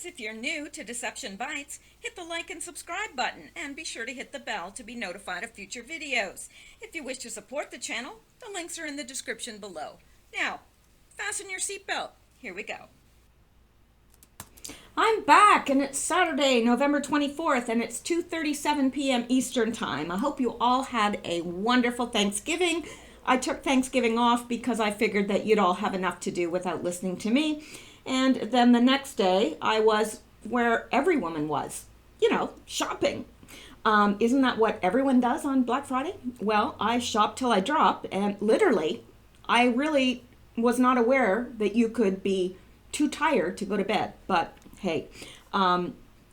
If you're new to Deception Bytes, hit the like and subscribe button and be sure to hit the bell to be notified of future videos. If you wish to support the channel, the links are in the description below. Now, fasten your seatbelt. Here we go. I'm back, and it's Saturday, November 24th, and it's 2:37 p.m. Eastern Time. I hope you all had a wonderful Thanksgiving. I took Thanksgiving off because I figured that you'd all have enough to do without listening to me. And then the next day, I was where every woman was, shopping. Isn't that what everyone does on Black Friday? Well, I shopped till I dropped, and literally, I really was not aware that you could be too tired to go to bed. But hey,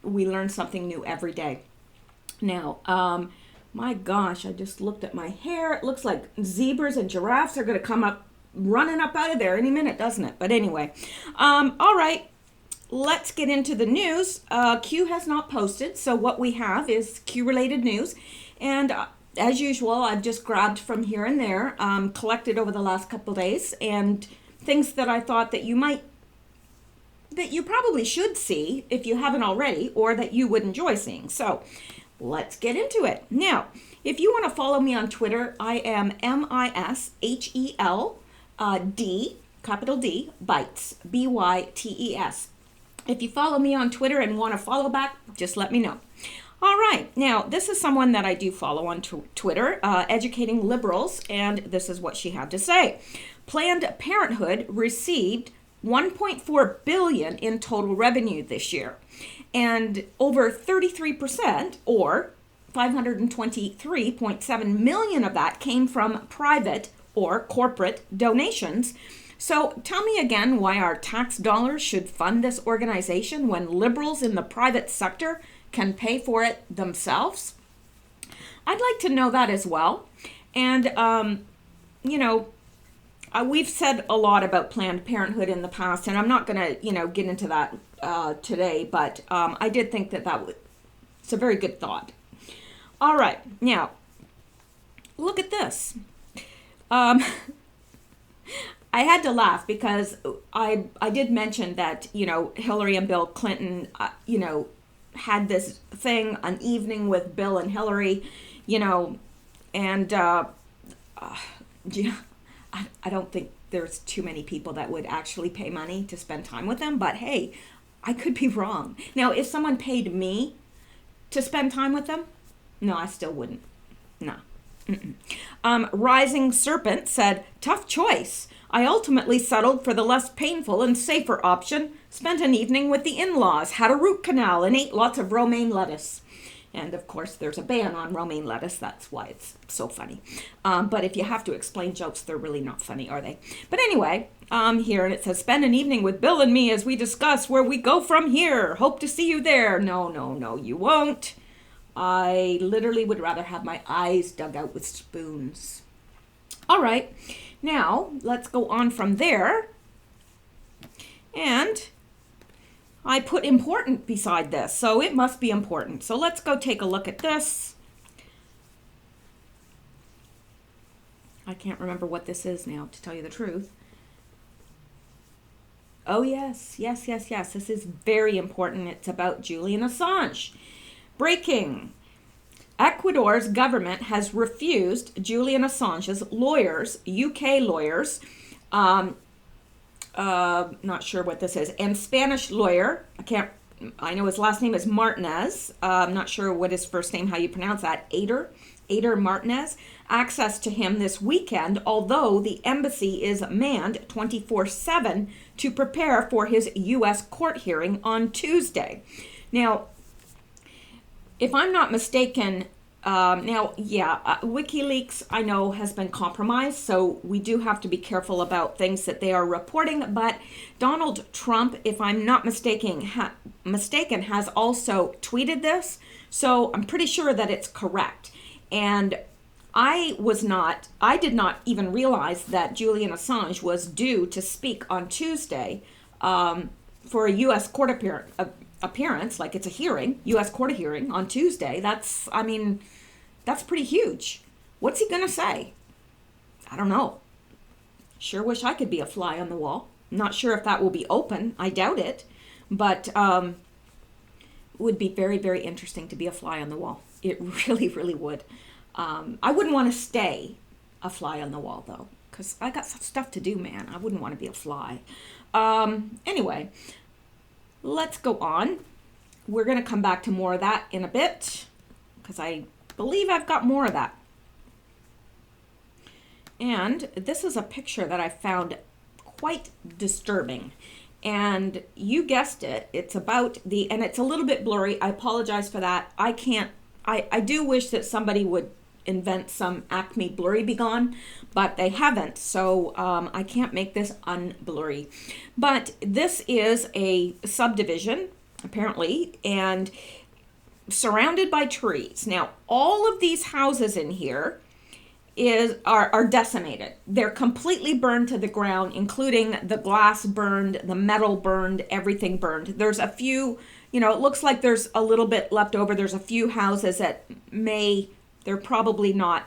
we learn something new every day. Now, my gosh, I just looked at my hair. It looks like zebras and giraffes are going to come up, running up out of there any minute, doesn't it? But anyway, all right, let's get into the news. Q has not posted, so what we have is Q-related news. And as usual, I've just grabbed from here and there, collected over the last couple days, and things that I thought that you probably should see if you haven't already, or that you would enjoy seeing. So let's get into it. Now, if you want to follow me on Twitter, I am Mishel, capital D, Bytes, Bytes. If you follow me on Twitter and want to follow back, just let me know. All right, now this is someone that I do follow on Twitter, educating liberals, and this is what she had to say. Planned Parenthood received $1.4 billion in total revenue this year, and over 33%, or 523.7 million of that came from private or corporate donations. So tell me again why our tax dollars should fund this organization when liberals in the private sector can pay for it themselves. I'd like to know that as well. And, we've said a lot about Planned Parenthood in the past, and I'm not going to, get into that today, but I did think it's a very good thought. All right, now, look at this. I had to laugh because I did mention that, Hillary and Bill Clinton, had this thing, an evening with Bill and Hillary, and I don't think there's too many people that would actually pay money to spend time with them, but hey, I could be wrong. Now, if someone paid me to spend time with them, no, I still wouldn't. No. Rising Serpent said, tough choice. I ultimately settled for the less painful and safer option, spent an evening with the in-laws, had a root canal, and ate lots of romaine lettuce. And of course, there's a ban on romaine lettuce. That's why it's so funny. But if you have to explain jokes, they're really not funny, are they? But anyway, here, and it says, spend an evening with Bill and me as we discuss where we go from here. Hope to see you there. No, you won't. I literally would rather have my eyes dug out with spoons. All right, now let's go on from there. And I put important beside this, so it must be important. So let's go take a look at this. I can't remember what this is now, to tell you the truth. Oh, yes. This is very important. It's about Julian Assange. Breaking. Ecuador's government has refused Julian Assange's lawyers, UK lawyers, not sure what this is, and Spanish lawyer, I know his last name is Martinez, I'm not sure what his first name, how you pronounce that, Ader Martinez, access to him this weekend, although the embassy is manned 24/7 to prepare for his U.S. court hearing on Tuesday. Now, if I'm not mistaken, WikiLeaks, I know, has been compromised, so we do have to be careful about things that they are reporting, but Donald Trump, if I'm not mistaken, has also tweeted this, so I'm pretty sure that it's correct. And I did not even realize that Julian Assange was due to speak on Tuesday for a U.S. court appearance, like it's a hearing, U.S. court hearing on Tuesday. That's pretty huge. What's he gonna say? I don't know. Sure wish I could be a fly on the wall. Not sure if that will be open. I doubt it. But would be very, very interesting to be a fly on the wall. It really, really would. I wouldn't want to stay a fly on the wall, though, because I got stuff to do, man. I wouldn't want to be a fly. Anyway, let's go on. We're going to come back to more of that in a bit, because I believe I've got more of that. And this is a picture that I found quite disturbing. And you guessed it, it's about and it's a little bit blurry. I apologize for that. I do wish that somebody would invent some Acme Blurry Be Gone, but they haven't. So I can't make this unblurry. But this is a subdivision, apparently, and surrounded by trees. Now, all of these houses in here are decimated. They're completely burned to the ground, including the glass burned, the metal burned, everything burned. There's a few, it looks like there's a little bit left over. There's a few houses that they're probably not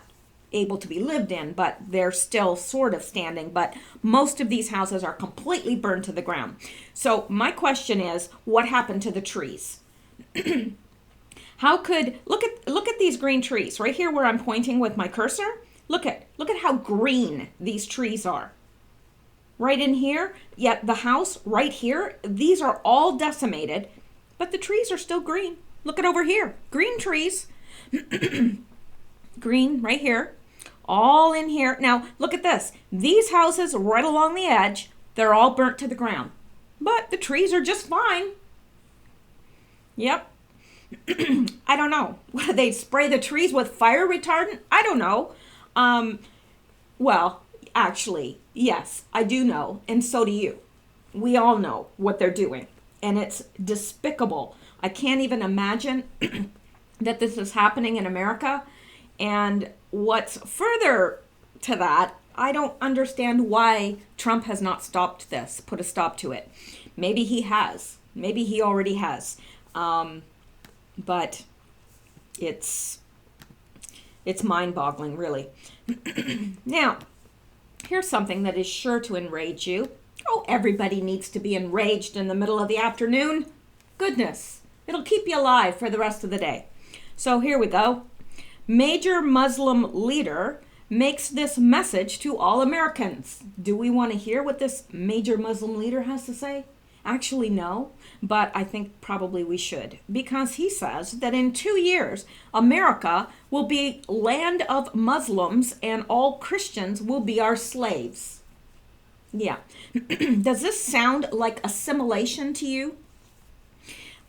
able to be lived in, but they're still sort of standing. But most of these houses are completely burned to the ground. So my question is, what happened to the trees? Look at these green trees right here where I'm pointing with my cursor. Look at how green these trees are. Right in here, yet the house right here, these are all decimated, but the trees are still green. Look at over here, green trees. Green right here, all in here. Now, look at this. These houses right along the edge, they're all burnt to the ground, but the trees are just fine. Yep. I don't know. What, do they spray the trees with fire retardant? I don't know. Well, actually, yes, I do know, and so do you. We all know what they're doing, and it's despicable. I can't even imagine that this is happening in America. And what's further to that, I don't understand why Trump has not stopped this, put a stop to it. Maybe he has. Maybe he already has. But it's mind-boggling, really. Now, here's something that is sure to enrage you. Oh, everybody needs to be enraged in the middle of the afternoon. Goodness, it'll keep you alive for the rest of the day. So here we go. Major Muslim leader makes this message to all Americans. Do we want to hear what this major Muslim leader has to say? Actually, no, but I think probably we should, because he says that in 2 years, America will be land of Muslims and all Christians will be our slaves. Yeah. Does this sound like assimilation to you?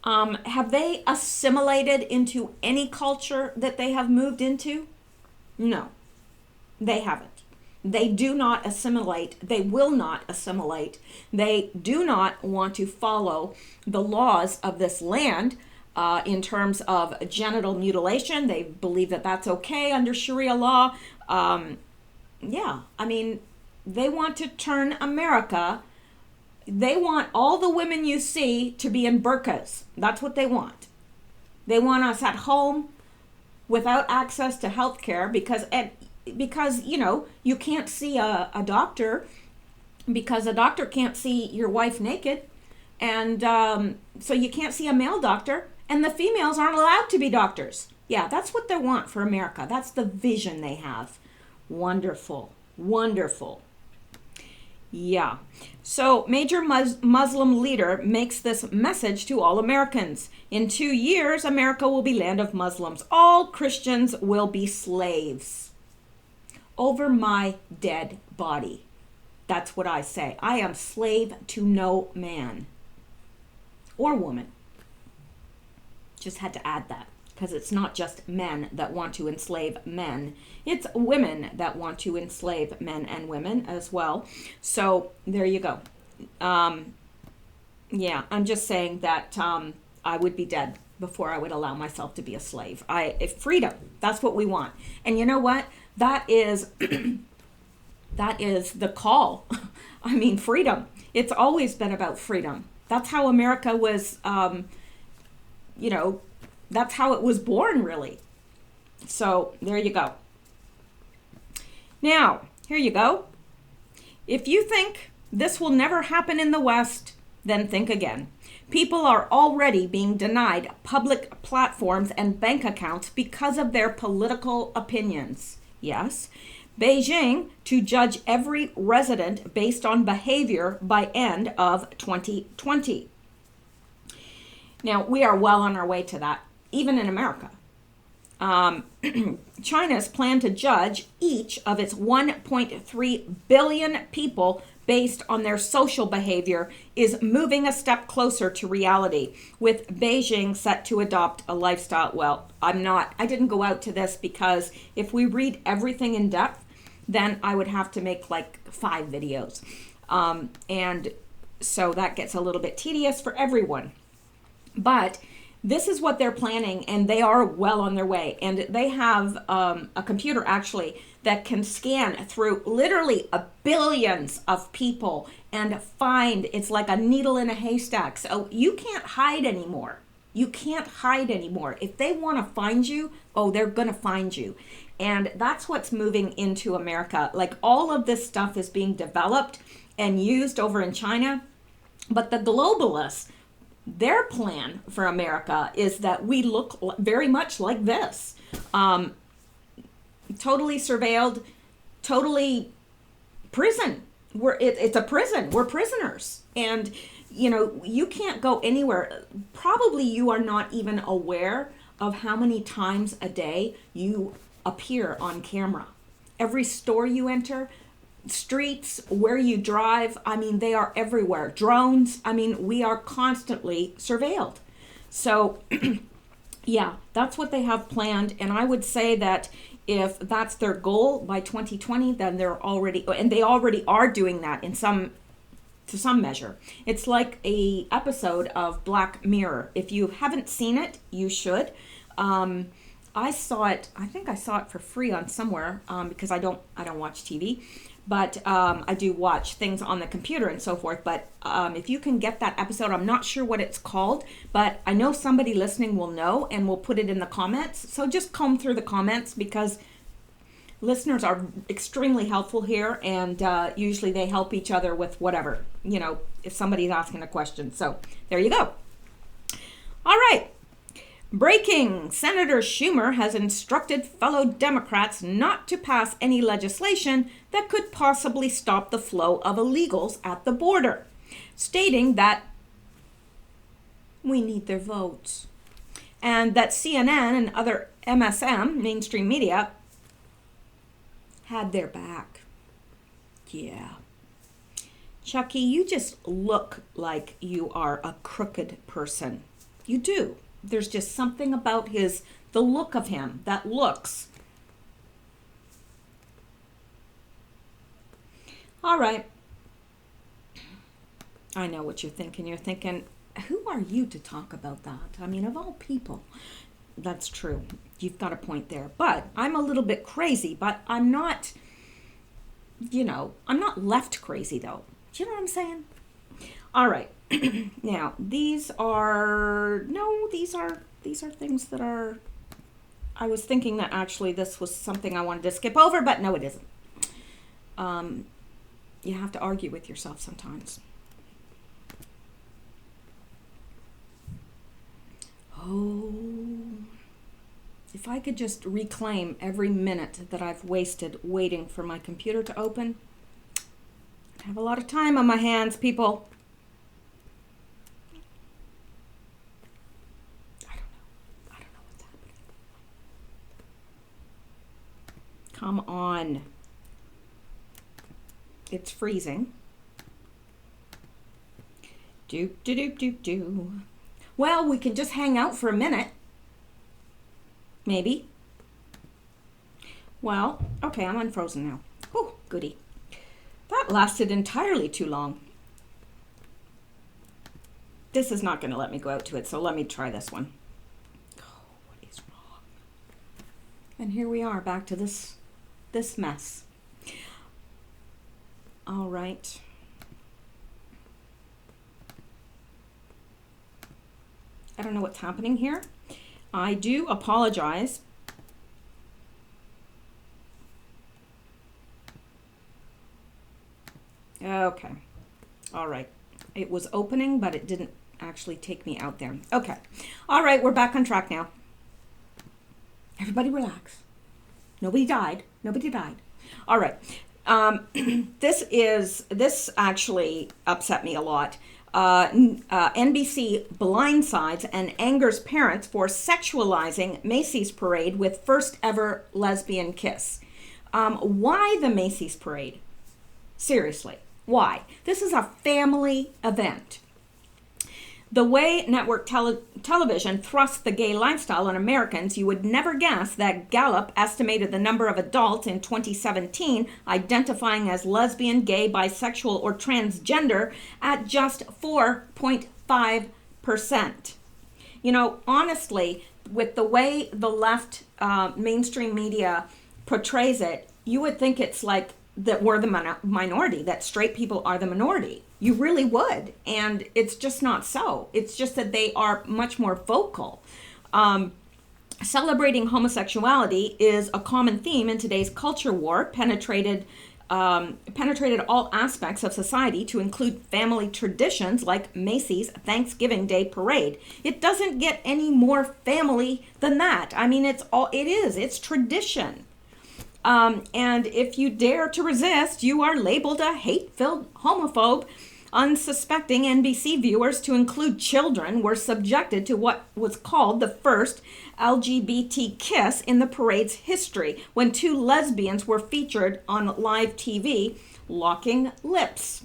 Have they assimilated into any culture that they have moved into? No, they haven't. They do not assimilate. They will not assimilate. They do not want to follow the laws of this land in terms of genital mutilation. They believe that that's okay under Sharia law. Yeah, I mean, they want to turn America. They want all the women you see to be in burqas. That's what they want. They want us at home without access to health care because you can't see a doctor because a doctor can't see your wife naked. And so you can't see a male doctor, and the females aren't allowed to be doctors. Yeah, that's what they want for America. That's the vision they have. Wonderful, wonderful. Yeah. So major Muslim leader makes this message to all Americans. In 2 years, America will be land of Muslims. All Christians will be slaves. Over my dead body. That's what I say. I am slave to no man or woman. Just had to add that because it's not just men that want to enslave men. It's women that want to enslave men and women as well. So there you go. Yeah, I'm just saying that I would be dead before I would allow myself to be a slave. Freedom, that's what we want. And you know what? That is the call. I mean, freedom. It's always been about freedom. That's how America was, that's how it was born, really. So there you go. Now, here you go. If you think this will never happen in the West, then think again. People are already being denied public platforms and bank accounts because of their political opinions. Yes. Beijing to judge every resident based on behavior by end of 2020. Now, we are well on our way to that, even in America. China's plan to judge each of its 1.3 billion people based on their social behavior is moving a step closer to reality, with Beijing set to adopt a lifestyle. Well, I didn't go out to this because if we read everything in depth, then I would have to make like 5 videos. And so that gets a little bit tedious for everyone. But this is what they're planning, and they are well on their way. And they have a computer actually that can scan through literally billions of people and find, it's like a needle in a haystack. So you can't hide anymore. You can't hide anymore. If they want to find you, they're going to find you. And that's what's moving into America. Like all of this stuff is being developed and used over in China. But the globalists, their plan for America is that we look very much like this. Totally surveilled, totally prison. It's a prison. We're prisoners. And, you can't go anywhere. Probably you are not even aware of how many times a day you appear on camera. Every store you enter, streets, where you drive, they are everywhere. Drones, we are constantly surveilled. So, yeah, that's what they have planned. And I would say that if that's their goal by 2020, then they already are doing that to some measure. It's like a episode of Black Mirror. If you haven't seen it, you should. I think I saw it for free on somewhere because I don't watch TV. But I do watch things on the computer and so forth. But if you can get that episode, I'm not sure what it's called, but I know somebody listening will know and will put it in the comments. So just comb through the comments because listeners are extremely helpful here, and usually they help each other with whatever, if somebody's asking a question. So there you go. All right. Breaking. Senator Schumer has instructed fellow Democrats not to pass any legislation that could possibly stop the flow of illegals at the border, stating that we need their votes, and that CNN and other MSM, mainstream media, had their back. Yeah. Chucky, you just look like you are a crooked person. You do. There's just something about the look of him that looks. All right. I know what you're thinking. You're thinking, who are you to talk about that? Of all people. That's true. You've got a point there. But I'm a little bit crazy, but I'm not, I'm not left crazy though. Do you know what I'm saying? All right. Now, these are things that are, I was thinking that actually this was something I wanted to skip over, but no, it isn't. You have to argue with yourself sometimes. Oh, if I could just reclaim every minute that I've wasted waiting for my computer to open, I'd have a lot of time on my hands, people. Come on. It's freezing. Doop, doop, doop, doop. Well, we can just hang out for a minute. Maybe. Well, okay, I'm unfrozen now. Oh, goody. That lasted entirely too long. This is not going to let me go out to it, so let me try this one. Oh, what is wrong? And here we are, back to this mess. All right. I don't know what's happening here. I do apologize. Okay. All right. It was opening, but it didn't actually take me out there. Okay. All right, we're back on track now. Everybody relax. Nobody died. Nobody died. All right. This actually upset me a lot. NBC blindsides and angers parents for sexualizing Macy's parade with first ever lesbian kiss. Why the Macy's parade? Seriously, why? This is a family event. The way network television thrusts the gay lifestyle on Americans, you would never guess that Gallup estimated the number of adults in 2017 identifying as lesbian, gay, bisexual, or transgender at just 4.5%. You know, honestly, with the way the left mainstream media portrays it, you would think it's like that we're the minority, that straight people are the minority. You really would. And it's just not so. It's just that they are much more vocal. Celebrating homosexuality is a common theme in today's culture war, penetrated all aspects of society to include family traditions like Macy's Thanksgiving Day Parade. It doesn't get any more family than that. I mean, it's tradition. And if you dare to resist, you are labeled a hate-filled homophobe. Unsuspecting NBC viewers, to include children, were subjected to what was called the first LGBT kiss in the parade's history, when two lesbians were featured on live TV locking lips.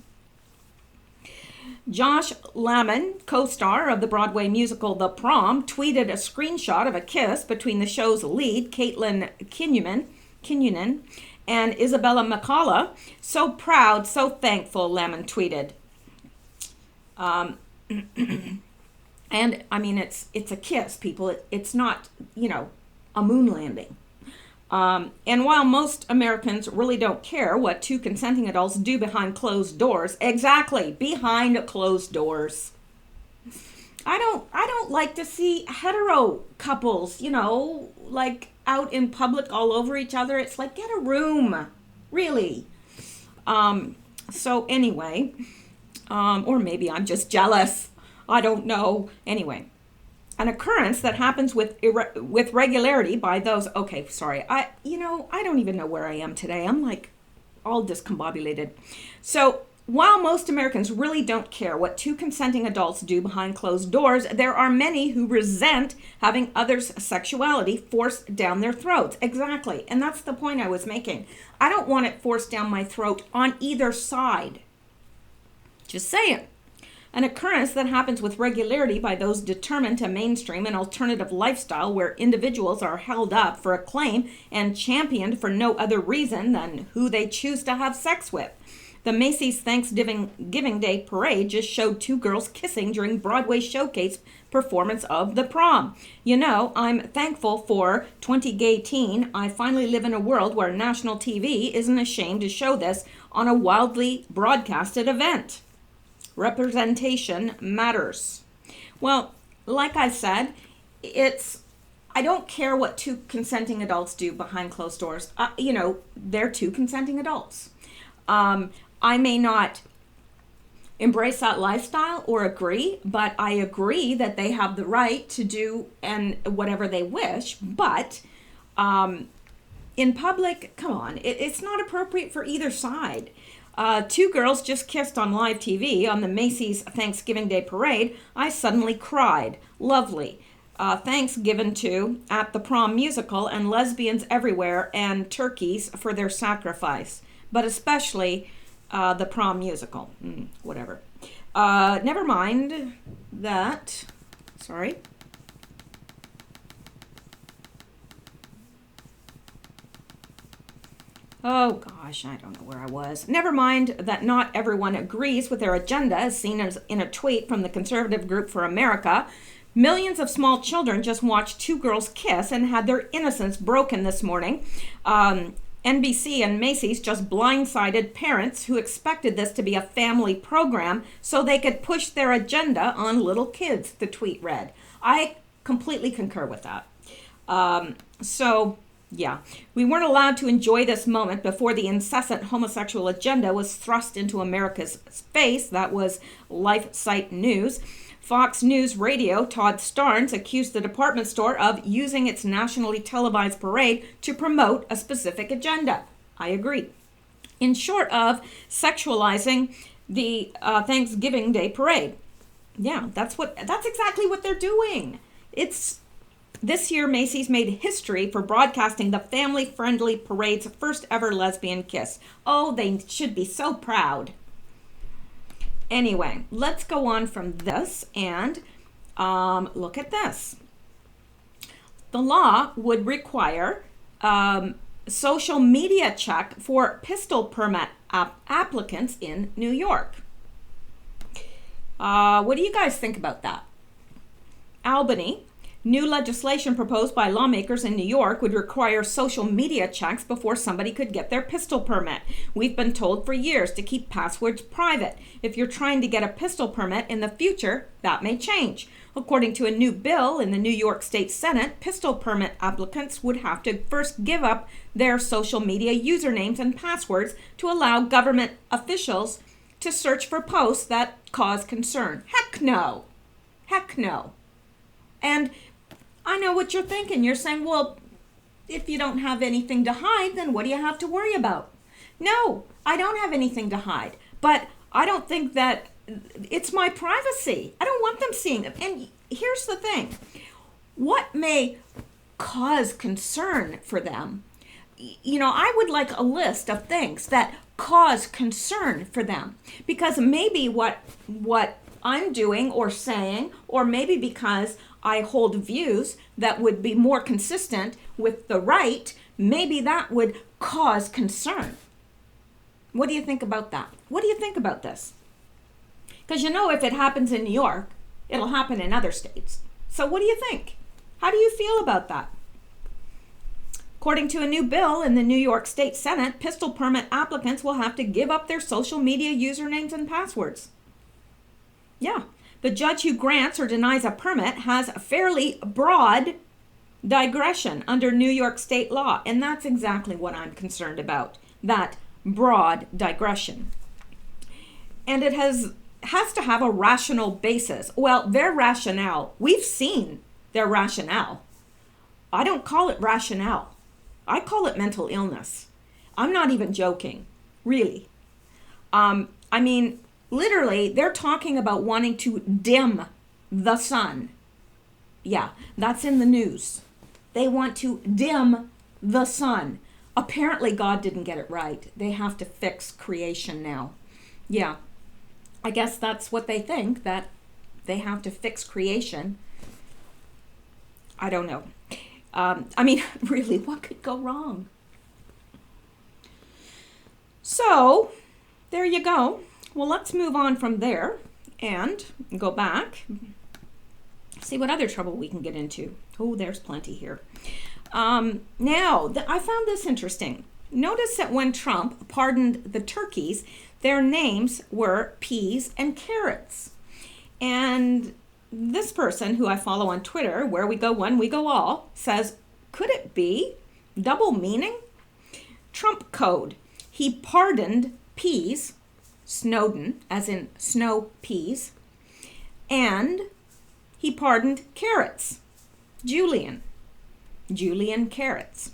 Josh Lamon, co-star of the Broadway musical The Prom, tweeted a screenshot of a kiss between the show's lead, Caitlin Kinnunen, and Isabella McCullough. "So proud, so thankful," Lamon tweeted. And I mean, it's a kiss, people. It's not, a moon landing. And while most Americans really don't care what two consenting adults do behind closed doors, exactly, behind closed doors. I don't like to see hetero couples, like out in public all over each other. It's like, get a room, really. So anyway, or maybe I'm just jealous. I don't know. Anyway, an occurrence that happens with regularity by those. Okay, sorry. I don't even know where I am today. I'm like all discombobulated. So while most Americans really don't care what two consenting adults do behind closed doors, there are many who resent having others' sexuality forced down their throats. Exactly. And that's the point I was making. I don't want it forced down my throat on either side. Just saying. An occurrence that happens with regularity by those determined to mainstream an alternative lifestyle where individuals are held up for acclaim and championed for no other reason than who they choose to have sex with. The Macy's Thanksgiving Day Parade just showed two girls kissing during Broadway showcase performance of The Prom. I'm thankful for 2018. I finally live in a world where national TV isn't ashamed to show this on a wildly broadcasted event. Representation matters. Well, like I said, I don't care what two consenting adults do behind closed doors. They're two consenting adults. I may not embrace that lifestyle or agree, but I agree that they have the right to do and whatever they wish. But in public, come on, it's not appropriate for either side. Two girls just kissed on live TV on the Macy's Thanksgiving Day Parade. I suddenly cried. Lovely. Thanks given to at the Prom musical and lesbians everywhere and turkeys for their sacrifice. But especially the Prom musical. Whatever. Never mind that. Sorry. Oh gosh, I don't know where I was. Never mind that not everyone agrees with their agenda, as seen as in a tweet from the Conservative Group for America. Millions of small children just watched two girls kiss and had their innocence broken this morning. NBC and Macy's just blindsided parents who expected this to be a family program so they could push their agenda on little kids, the tweet read. I completely concur with that. Yeah, we weren't allowed to enjoy this moment before the incessant homosexual agenda was thrust into America's face. That was LifeSite News. Fox News Radio, Todd Starnes, accused the department store of using its nationally televised parade to promote a specific agenda. I agree. In short of sexualizing the Thanksgiving Day parade. Yeah, that's exactly what they're doing. This year, Macy's made history for broadcasting the family-friendly parade's first ever lesbian kiss. Oh, they should be so proud. Anyway, let's go on from this and look at this. The law would require social media check for pistol permit applicants in New York. What do you guys think about that? Albany. New legislation proposed by lawmakers in New York would require social media checks before somebody could get their pistol permit. We've been told for years to keep passwords private. If you're trying to get a pistol permit in the future, that may change. According to a new bill in the New York State Senate, pistol permit applicants would have to first give up their social media usernames and passwords to allow government officials to search for posts that cause concern. Heck no. Heck no. And I know what you're thinking. You're saying, well, if you don't have anything to hide, then what do you have to worry about? No, I don't have anything to hide. But I don't think that it's my privacy. I don't want them seeing it. And here's the thing. What may cause concern for them? I would like a list of things that cause concern for them. Because maybe what I'm doing or saying, or maybe because I hold views that would be more consistent with the right, maybe that would cause concern. What do you think about that? What do you think about this? Because if it happens in New York, it'll happen in other states. So what do you think? How do you feel about that? According to a new bill in the New York State Senate, pistol permit applicants will have to give up their social media usernames and passwords. Yeah. The judge who grants or denies a permit has a fairly broad digression under New York state law. And that's exactly what I'm concerned about, that broad digression. And it has to have a rational basis. Well, their rationale, we've seen their rationale. I don't call it rationale. I call it mental illness. I'm not even joking, really. Literally, they're talking about wanting to dim the sun. Yeah, that's in the news. They want to dim the sun. Apparently, God didn't get it right. They have to fix creation now. Yeah, I guess that's what they think, that they have to fix creation. I don't know. Really, what could go wrong? So, there you go. Well, let's move on from there and go back. See what other trouble we can get into. Oh, there's plenty here. I found this interesting. Notice that when Trump pardoned the turkeys, their names were peas and carrots. And this person who I follow on Twitter, where we go one, we go all, says, could it be double meaning? Trump code. He pardoned peas, Snowden, as in snow peas, and he pardoned carrots, Julian carrots.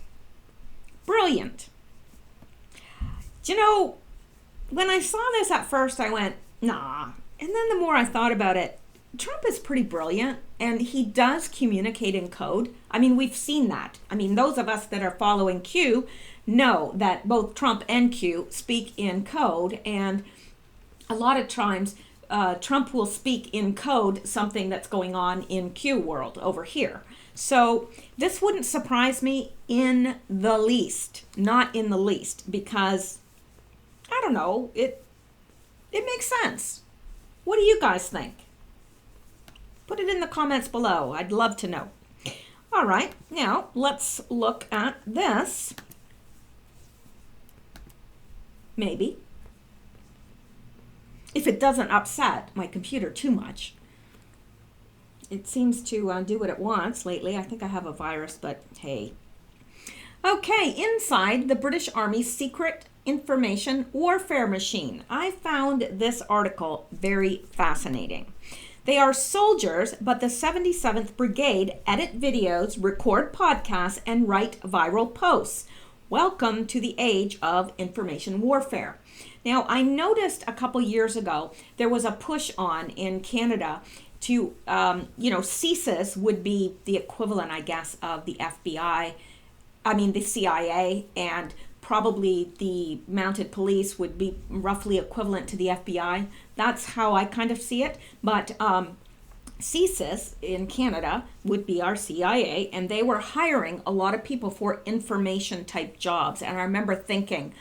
Brilliant. When I saw this at first, I went, nah. And then the more I thought about it, Trump is pretty brilliant, and he does communicate in code. We've seen that. Those of us that are following Q know that both Trump and Q speak in code, and a lot of times Trump will speak in code something that's going on in Q world over here. So this wouldn't surprise me in the least, not in the least, because I don't know, it makes sense. What do you guys think? Put it in the comments below. I'd love to know. All right, now let's look at this. Maybe. If it doesn't upset my computer too much. It seems to do what it wants lately. I think I have a virus, but hey. Okay, inside the British Army's secret information warfare machine. I found this article very fascinating. They are soldiers, but the 77th Brigade edit videos, record podcasts, and write viral posts. Welcome to the age of information warfare. Now, I noticed a couple years ago there was a push on in Canada to, CSIS would be the equivalent, I guess, of the the CIA, and probably the mounted police would be roughly equivalent to the FBI. That's how I kind of see it. But CSIS in Canada would be our CIA, and they were hiring a lot of people for information type jobs. And I remember thinking,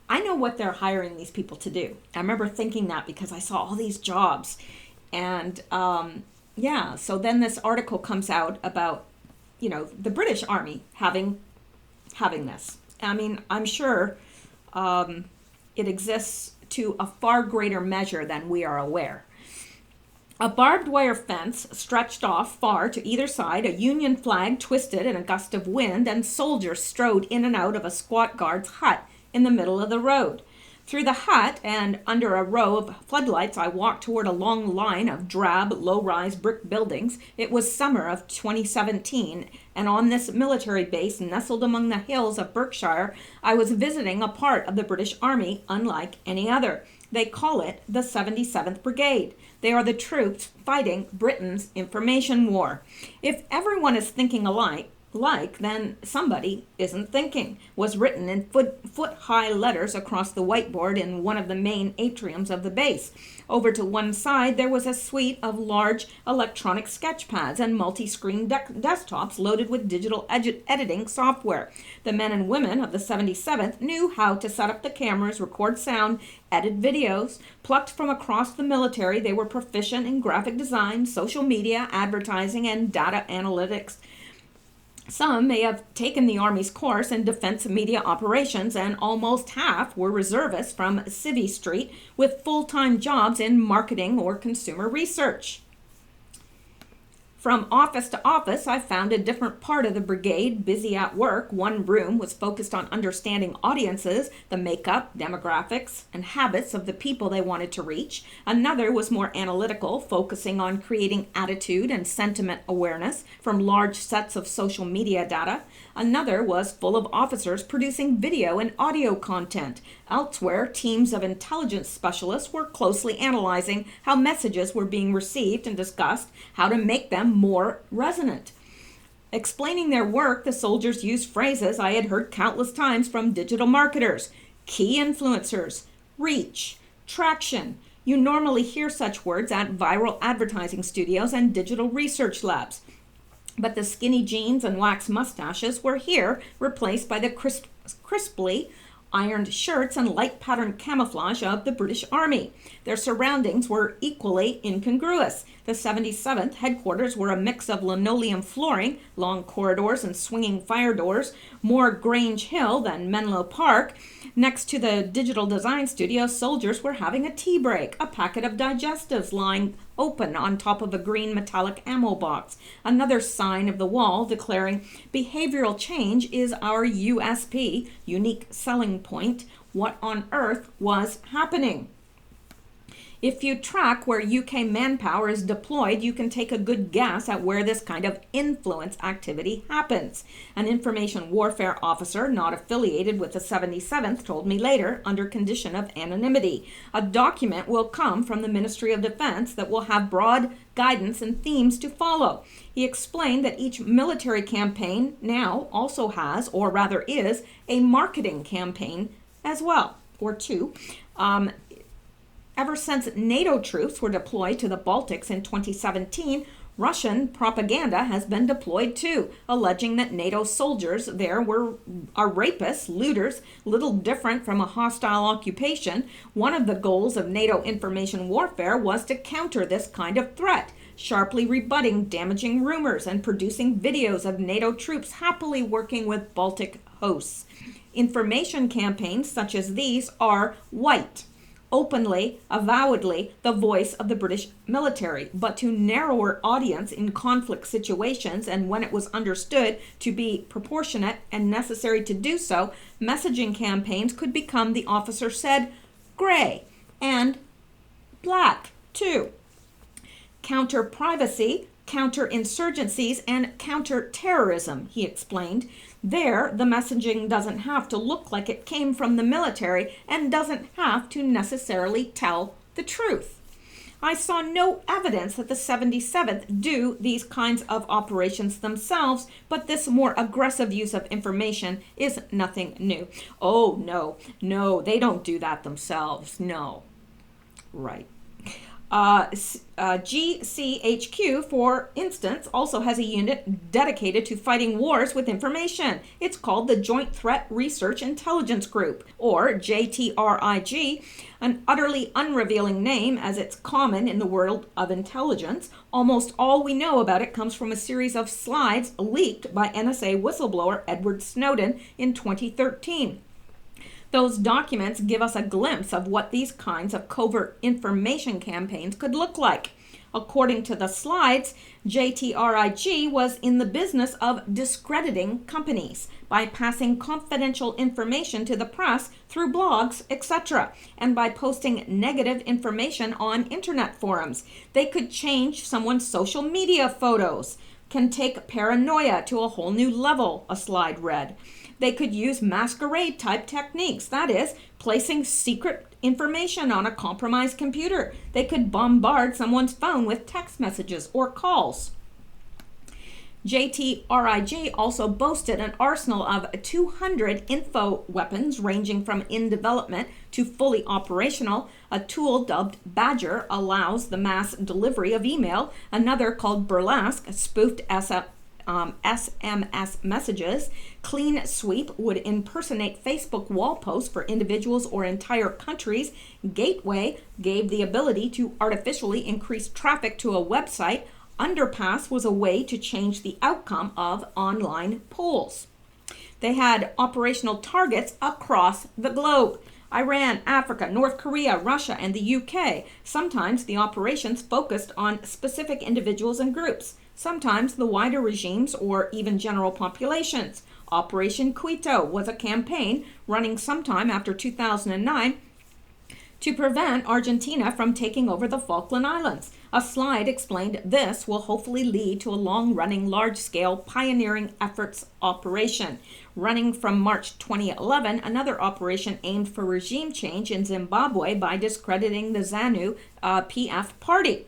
I know what they're hiring these people to do. I remember thinking that because I saw all these jobs. And so then this article comes out about, the British Army having this. I mean, I'm sure it exists to a far greater measure than we are aware. A barbed wire fence stretched off far to either side, a Union flag twisted in a gust of wind, and soldiers strode in and out of a squat guard's hut in the middle of the road. Through the hut and under a row of floodlights, I walked toward a long line of drab, low-rise brick buildings. It was summer of 2017, and on this military base nestled among the hills of Berkshire, I was visiting a part of the British Army unlike any other. They call it the 77th Brigade. They are the troops fighting Britain's information war. If everyone is thinking alike, then somebody isn't thinking, was written in foot-high letters across the whiteboard in one of the main atriums of the base. Over to one side, there was a suite of large electronic sketch pads and multi-screen desktops loaded with digital editing software. The men and women of the 77th knew how to set up the cameras, record sound, edit videos. Plucked from across the military, they were proficient in graphic design, social media, advertising, and data analytics. Some may have taken the Army's course in defense media operations, and almost half were reservists from Civvy Street with full-time jobs in marketing or consumer research. From office to office, I found a different part of the brigade busy at work. One room was focused on understanding audiences, the makeup, demographics, and habits of the people they wanted to reach. Another was more analytical, focusing on creating attitude and sentiment awareness from large sets of social media data. Another was full of officers producing video and audio content. Elsewhere, teams of intelligence specialists were closely analyzing how messages were being received and discussed how to make them more resonant. Explaining their work, the soldiers used phrases I had heard countless times from digital marketers: key influencers, reach, traction. You normally hear such words at viral advertising studios and digital research labs. But the skinny jeans and wax mustaches were here, replaced by the crisply ironed shirts and light patterned camouflage of the British Army. Their surroundings were equally incongruous. The 77th headquarters were a mix of linoleum flooring, long corridors and swinging fire doors, more Grange Hill than Menlo Park. Next to the digital design studio, soldiers were having a tea break, a packet of digestives lying open on top of a green metallic ammo box. Another sign of the wall declaring, "Behavioral change is our USP, unique selling point." What on earth was happening? If you track where UK manpower is deployed, you can take a good guess at where this kind of influence activity happens. An information warfare officer not affiliated with the 77th told me later, under condition of anonymity. A document will come from the Ministry of Defense that will have broad guidance and themes to follow. He explained that each military campaign now also has, or rather is, a marketing campaign as well, or two. Ever since NATO troops were deployed to the Baltics in 2017, Russian propaganda has been deployed too, alleging that NATO soldiers there are rapists, looters, little different from a hostile occupation. One of the goals of NATO information warfare was to counter this kind of threat, sharply rebutting damaging rumors and producing videos of NATO troops happily working with Baltic hosts. Information campaigns such as these are white, openly, avowedly the voice of the British military, but to narrower audience in conflict situations and when it was understood to be proportionate and necessary to do so, messaging campaigns could become, the officer said, gray and black too. counter-privacy, counterinsurgencies, and counter-terrorism, he explained. There, the messaging doesn't have to look like it came from the military and doesn't have to necessarily tell the truth. I saw no evidence that the 77th do these kinds of operations themselves, but this more aggressive use of information is nothing new. Oh, no, they don't do that themselves. No. Right. GCHQ, for instance, also has a unit dedicated to fighting wars with information. It's called the Joint Threat Research Intelligence Group, or JTRIG, an utterly unrevealing name as it's common in the world of intelligence. Almost all we know about it comes from a series of slides leaked by NSA whistleblower Edward Snowden in 2013. Those documents give us a glimpse of what these kinds of covert information campaigns could look like. According to the slides, JTRIG was in the business of discrediting companies by passing confidential information to the press through blogs, etc., and by posting negative information on internet forums. They could change someone's social media photos, can take paranoia to a whole new level, a slide read. They could use masquerade-type techniques, that is, placing secret information on a compromised computer. They could bombard someone's phone with text messages or calls. JTRIG also boasted an arsenal of 200 info weapons ranging from in development to fully operational. A tool dubbed Badger allows the mass delivery of email. Another called Burlesque spoofed SMS messages. Clean Sweep would impersonate Facebook wall posts for individuals or entire countries. Gateway gave the ability to artificially increase traffic to a website. Underpass was a way to change the outcome of online polls. They had operational targets across the globe. Iran, Africa, North Korea, Russia, and the UK. Sometimes the operations focused on specific individuals and groups. Sometimes the wider regimes or even general populations. Operation Quito was a campaign running sometime after 2009 to prevent Argentina from taking over the Falkland Islands. A slide explained this will hopefully lead to a long-running, large-scale pioneering efforts operation. Running from March 2011, another operation aimed for regime change in Zimbabwe by discrediting the ZANU PF party.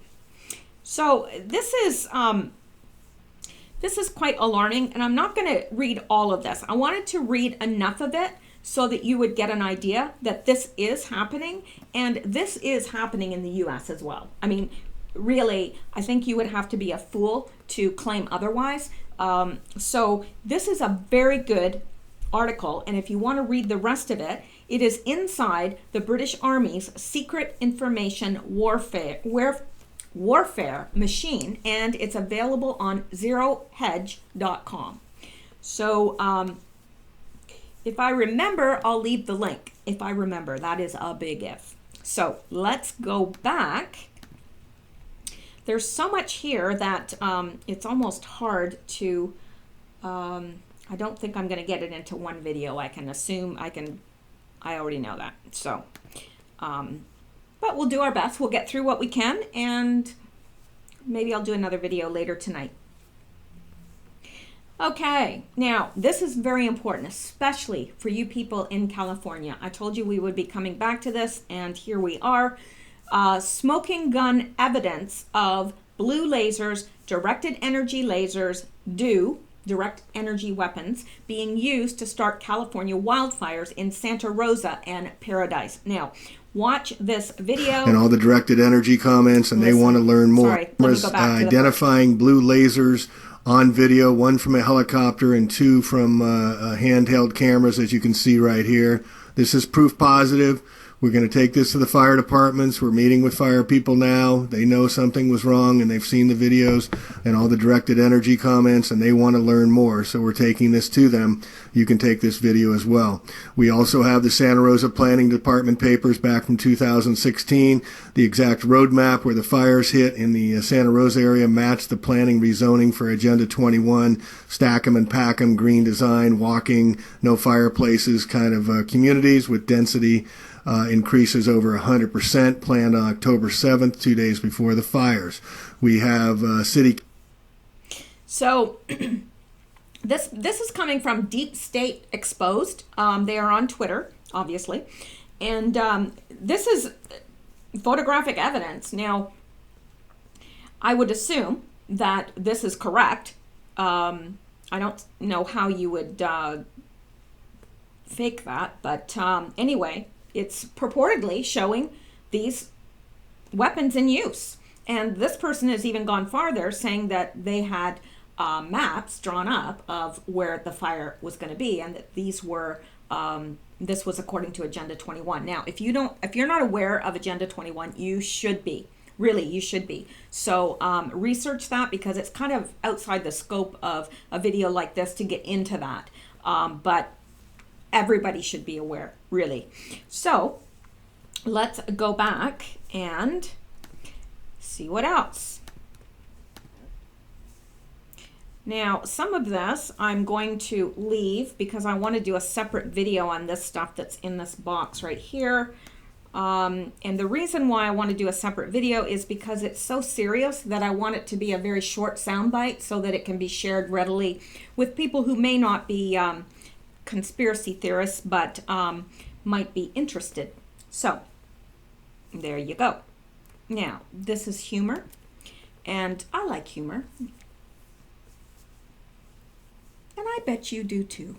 So this is quite alarming, and I'm not going to read all of this. I wanted to read enough of it so that you would get an idea that this is happening, and this is happening in the U.S. as well. I mean, really, I think you would have to be a fool to claim otherwise. So this is a very good article, and if you want to read the rest of it, it is inside the British Army's secret information warfare machine, and it's available on zerohedge.com. So if I remember, I'll leave the link. If I remember, that is a big if. So let's go back. There's so much here that it's almost hard to, I don't think I'm going to get it into one video. I can assume I already know that. So, but we'll do our best. We'll get through what we can, and maybe I'll do another video later tonight. Okay, now this is very important, especially for you people in California. I told you we would be coming back to this, and here we are. Smoking gun evidence of blue lasers, directed energy lasers, direct energy weapons, being used to start California wildfires in Santa Rosa and Paradise. Now, watch this video. And all the directed energy comments, and they want to learn more. Sorry, let me go back to identifying blue lasers on video, one from a helicopter and two from handheld cameras, as you can see right here. This is proof positive. We're going to take this to the fire departments. We're meeting with fire people now. They know something was wrong, and they've seen the videos and all the directed energy comments, and they want to learn more. So we're taking this to them. You can take this video as well. We also have the Santa Rosa Planning Department papers back from 2016. The exact roadmap where the fires hit in the Santa Rosa area matched the planning rezoning for Agenda 21, stack 'em and pack 'em, green design, walking, no fireplaces kind of communities with density increases over 100%, planned on October 7th, 2 days before the fires. We have city. So this is coming from Deep State Exposed. They are on Twitter, obviously. And this is photographic evidence. Now, I would assume that this is correct. I don't know how you would fake that, but anyway, it's purportedly showing these weapons in use. And this person has even gone farther, saying that they had maps drawn up of where the fire was going to be, and that these were this was according to Agenda 21. Now, if you're not aware of Agenda 21, you should be. Really, you should be. So research that, because it's kind of outside the scope of a video like this to get into that. But everybody should be aware, really. So let's go back and see what else. Now, some of this I'm going to leave because I want to do a separate video on this stuff that's in this box right here. And the reason why I want to do a separate video is because it's so serious that I want it to be a very short soundbite so that it can be shared readily with people who may not be conspiracy theorists, but might be interested. So there you go. Now, this is humor, and I like humor. And I bet you do too.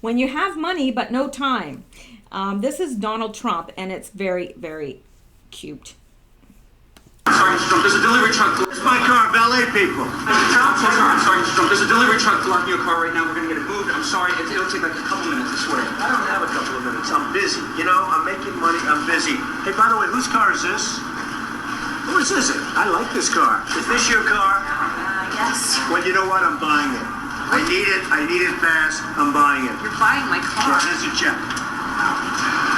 When you have money but no time. This is Donald Trump, and it's very, very cute. Sergeant Trump, there's a delivery truck. It's my car, valet people. Sergeant Trump, there's a delivery truck blocking your car right now. We're going to get it moved. I'm sorry, it'll take like a couple minutes, I swear. I don't have a couple of minutes. I'm busy. You know, I'm making money. I'm busy. Hey, by the way, whose car is this? Whose is it? I like this car. Is this your car? Yes. Well, you know what? I'm buying it. I need it. I need it fast. I'm buying it. You're buying my car. Yeah, here's a check.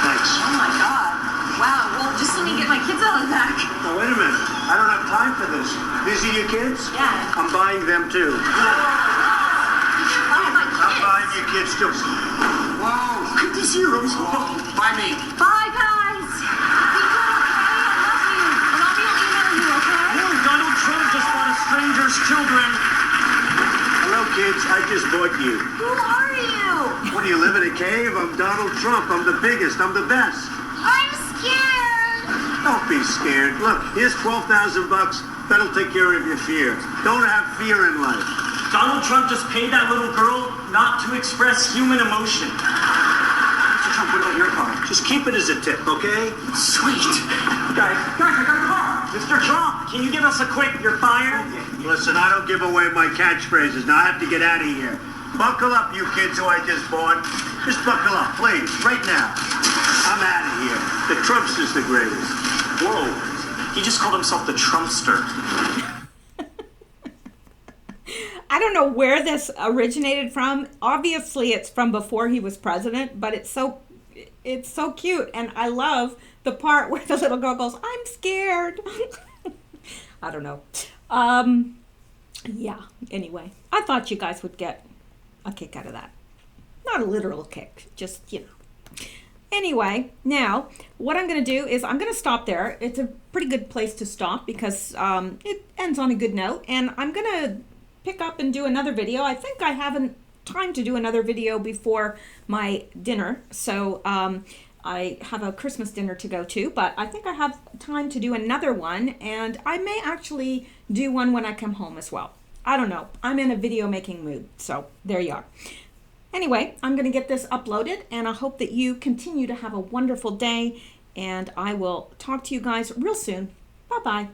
Thanks. Oh my God. Wow. Well, just let me get my kids out of the back. Now, wait a minute. I don't have time for this. These are your kids? Yeah. I'm buying them too. You can buy my kids. I'm buying your kids too. Whoa. Good to see you, Rose. Buy me. Bye, guys. Be good, okay? I love you. And I'll email you, okay? No, Donald Trump just bought a stranger's children. Hello, kids. I just bought you. Who are you? What, do you live in a cave? I'm Donald Trump. I'm the biggest. I'm the best. I'm scared. Don't be scared. Look, here's $12,000. That'll take care of your fear. Don't have fear in life. Donald Trump just paid that little girl not to express human emotion. Mr. Trump, what about your car? Just keep it as a tip, okay? Sweet. Guys, I got a car. Mr. Trump, can you give us a quick, you're fired? Listen, I don't give away my catchphrases. Now I have to get out of here. Buckle up, you kids who I just bought. Just buckle up, please, right now. I'm out of here. The Trumpster's the greatest. Whoa. He just called himself the Trumpster. I don't know where this originated from. Obviously, it's from before he was president, but it's so cute, and I love the part where the little girl goes, "I'm scared." I don't know. Yeah. Anyway, I thought you guys would get a kick out of that. Not a literal kick, just, you know. Anyway, now what I'm going to do is I'm going to stop there. It's a pretty good place to stop because it ends on a good note, and I'm going to pick up and do another video. I think I haven't time to do another video before my dinner, so I have a Christmas dinner to go to, but I think I have time to do another one, and I may actually do one when I come home as well. I don't know. I'm in a video making mood, so there you are. Anyway, I'm going to get this uploaded, and I hope that you continue to have a wonderful day, and I will talk to you guys real soon. Bye-bye.